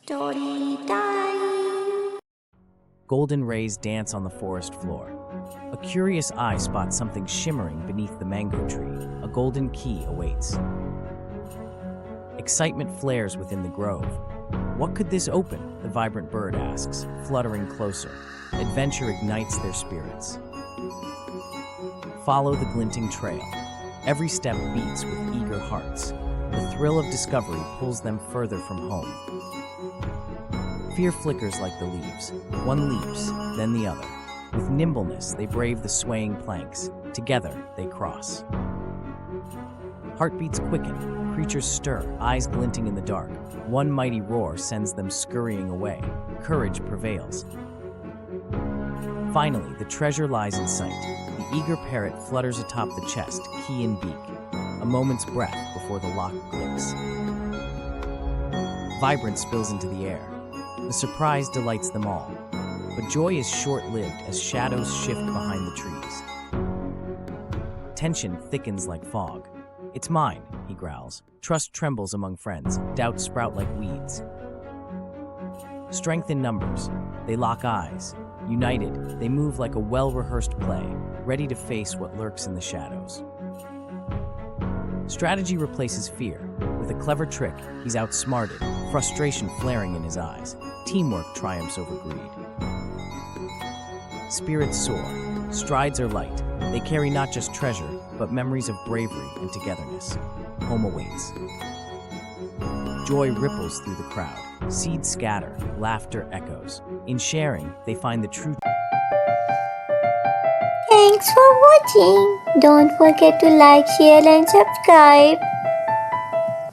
Story time. Golden rays dance on the forest floor. A curious eye spots something shimmering beneath the mango tree. A golden key awaits. Excitement flares within the grove. What could this open? The vibrant bird asks, fluttering closer. Adventure ignites their spirits. Follow the glinting trail. Every step beats with eager hearts. The thrill of discovery pulls them further from home. Fear flickers like the leaves. One leaps, then the other. With nimbleness, they brave the swaying planks. Together, they cross. Heartbeats quicken, creatures stir, eyes glinting in the dark. One mighty roar sends them scurrying away. Courage prevails. Finally, the treasure lies in sight. The eager parrot flutters atop the chest, key in beak. A moment's breath before the lock clicks. Vibrance spills into the air. The surprise delights them all. But joy is short-lived as shadows shift behind the trees. Tension thickens like fog. "It's mine," he growls. Trust trembles among friends. Doubts sprout like weeds. Strength in numbers. They lock eyes. United, they move like a well-rehearsed play, ready to face what lurks in the shadows. Strategy replaces fear. With a clever trick, he's outsmarted, frustration flaring in his eyes. Teamwork triumphs over greed. Spirits soar. Strides are light. They carry not just treasure, but memories of bravery and togetherness. Home awaits. Joy ripples through the crowd. Seeds scatter. Laughter echoes. In sharing, they find the true. Thanks for watching. Don't forget to like, share, and subscribe.